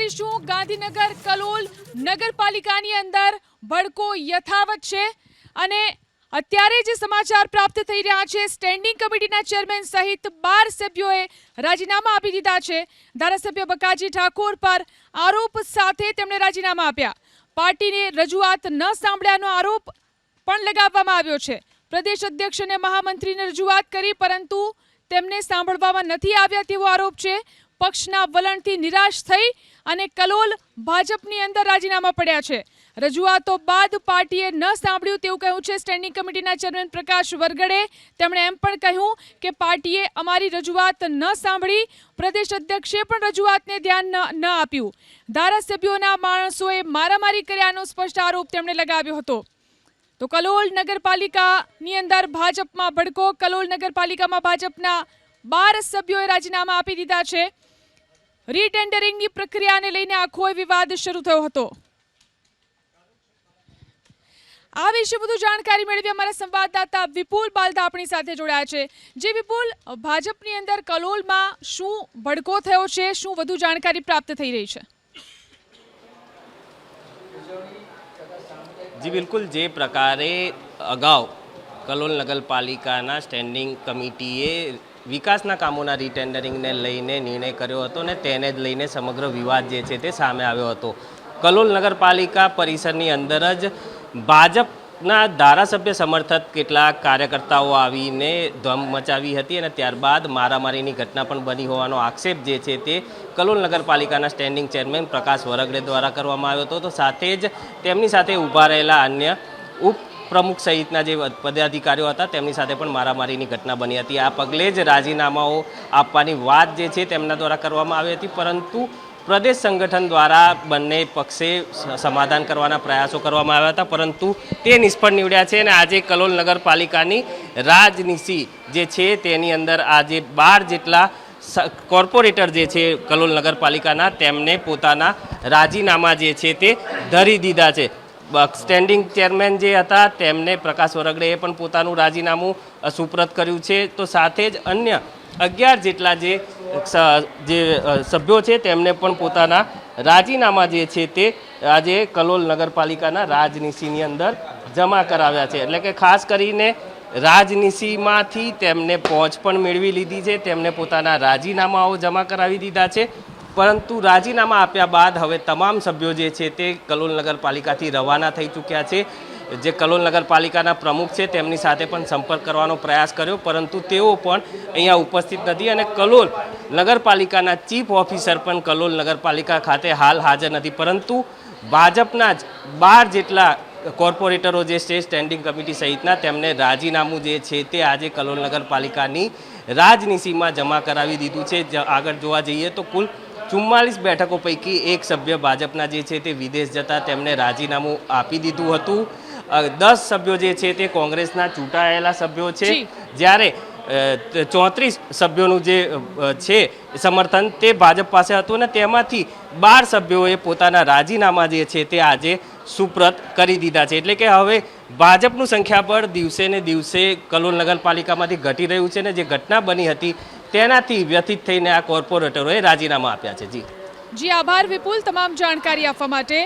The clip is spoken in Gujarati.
જાણીશું ગાંધીનગર કલોલ નગરપાલિકાની અંદર ભડકો યથાવત છે અને અત્યારે જે સમાચાર પ્રાપ્ત થઈ રહ્યા છે સ્ટેન્ડિંગ કમિટીના ચેરમેન સહિત 12 સભ્યોએ રાજીનામા આપી દીધા છે। ધારાસભ્ય બકાજી ઠાકોર પર આરોપ સાથે તેમણે રાજીનામા આપ્યા। પાર્ટીને રજૂઆત ન સાંભળ્યાનો આરોપ પણ લગાવવામાં આવ્યો છે। પ્રદેશ અધ્યક્ષ અને મહામંત્રીને રજૂઆત કરી પરંતુ તેમને સાંભળવામાં નથી આવ્યા તેવો આરોપ છે। પક્ષના વલણથી નિરાશ થઈ અને કલોલ ભાજપની અંદર રાજીનામા પડ્યા છે। રજૂઆતો બાદ પાર્ટીએ ન સાંભળ્યું તેવું કહ્યું છે સ્ટેન્ડિંગ કમિટીના ચેરમેન પ્રકાશ વરગડે। તેમણે એમ પણ કહ્યું કે પાર્ટીએ અમારી રજૂઆત ન સાંભળી, પ્રદેશ અધ્યક્ષે પણ રજૂઆતને ધ્યાન ન આપ્યું। ધારાસભ્યોના માણસોએ મારામારી કર્યાનો સ્પષ્ટ આરોપ તેમણે લગાવ્યો હતો। તો કલોલ નગરપાલિકાની અંદર ભાજપમાં ભડકો। કલોલ નગરપાલિકામાં ભાજપના 12 સભ્યોએ રાજીનામા આપી દીધા છે। રીટેન્ડરિંગની પ્રક્રિયાને લઈને આખો વિવાદ શરૂ થયો હતો। આ વિશે વધુ જાણકારી મેળવી અમારા સંવાદદાતા વિપુલ બાલદા આપણી સાથે જોડાયા છે। જે વિપુલ, ભાજપની અંદર કલોલમાં શું ભડકો થયો છે, શું વધુ જાણકારી પ્રાપ્ત થઈ રહી છે? જી બિલકુલ, જે પ્રકારે અગાઉ કલોલ નગરપાલિકાના સ્ટેન્ડિંગ કમિટીએ વિકાસના કામોના રીટેન્ડરિંગને લઈને નિર્ણય કર્યો હતો ને તેને જ લઈને સમગ્ર વિવાદ જે છે તે સામે આવ્યો હતો। કલોલ નગરપાલિકા પરિસરની અંદર જ ભાજપના ધારાસભ્ય સમર્થક કેટલાક કાર્યકર્તાઓ આવીને ધમ મચાવી હતી અને ત્યારબાદ મારામારીની ઘટના પણ બની હોવાનો આક્ષેપ જે છે તે કલોલ નગરપાલિકાના સ્ટેન્ડિંગ ચેરમેન પ્રકાશ વરગડે દ્વારા કરવામાં આવ્યો હતો। તો સાથે જ તેમની સાથે ઊભા રહેલા અન્ય પ્રમુખ સહિતના જે પદાધિકારીઓ હતા તેમની સાથે પણ મારામારીની ઘટના બની હતી। આ પગલે જ રાજીનામાઓ આપવાની વાત જે છે તેમના દ્વારા કરવામાં આવી હતી, પરંતુ પ્રદેશ સંગઠન દ્વારા બંને પક્ષે સમાધાન કરવાના પ્રયાસો કરવામાં આવ્યા હતા, પરંતુ તે નિષ્ફળ નીવડ્યા છે અને આજે કલોલ નગરપાલિકાની રાજનીતિ જે છે તેની અંદર આજે 12 જેટલા કોર્પોરેટર જે છે કલોલ નગરપાલિકાના તેમને પોતાના રાજીનામા જે છે તે ધરી દીધા છે। સ્ટેન્ડિંગ ચેરમેન જે હતા તેમને પ્રકાશ વરગડેએ પણ પોતાનું રાજીનામું સુપ્રત કર્યું છે। તો સાથે જ અન્ય 11 જેટલા જે સભ્યો છે તેમને પણ પોતાના રાજીનામા જે છે તે આજે કલોલ નગરપાલિકાના રાજનીતિની અંદર જમા કરાવ્યા છે। એટલે કે ખાસ કરીને રાજનીતિમાંથી તેમને પહોંચ પણ મેળવી લીધી છે, તેમને પોતાના રાજીનામાઓ જમા કરાવી દીધા છે। પરંતુ રાજીનામા આપ્યા બાદ હવે તમામ સભ્યો જે છે તે કલોલ નગરપાલિકાથી રવાના થઈ ચૂક્યા છે। જે કલોલ નગરપાલિકાના પ્રમુખ છે તેમની સાથે પણ સંપર્ક કરવાનો પ્રયાસ કર્યો, પરંતુ તેઓ પણ અહીંયા ઉપસ્થિત નથી અને કલોલ નગરપાલિકાના ચીફ ઓફિસર પણ કલોલ નગરપાલિકા ખાતે હાલ હાજર નથી। પરંતુ ભાજપના જ 12 જેટલા કોર્પોરેટરો જે છે સ્ટેન્ડિંગ કમિટી સહિતના તેમને રાજીનામું જે છે તે આજે કલોલ નગરપાલિકાની રાજનીતિમાં જમા કરાવી દીધું છે। આગળ જોવા જઈએ તો કુલ 44 બેઠકો પૈકી એક સભ્ય ભાજપના જે છે તે વિદેશ જતા તેમને રાજીનામું આપી દીધું હતું। 10 સભ્યો જે છે તે કોંગ્રેસના ચૂંટાયેલા સભ્યો છે, જ્યારે 34 સભ્યોનું જે છે સમર્થન તે ભાજપ પાસે હતું અને તેમાંથી 12 સભ્યોએ પોતાના રાજીનામા જે છે તે આજે સુપ્રત કરી દીધા છે। એટલે કે હવે ભાજપનું સંખ્યાબળ દિવસે ને દિવસે કલોલ નગરપાલિકામાંથી ઘટી રહ્યું છે અને જે ઘટના બની હતી તેનાથી વ્યથિત થઈને આ કોર્પોરેટરોએ રાજીનામા આપ્યા છે। જી આભાર વિપુલ, તમામ જાણકારી આપવા માટે।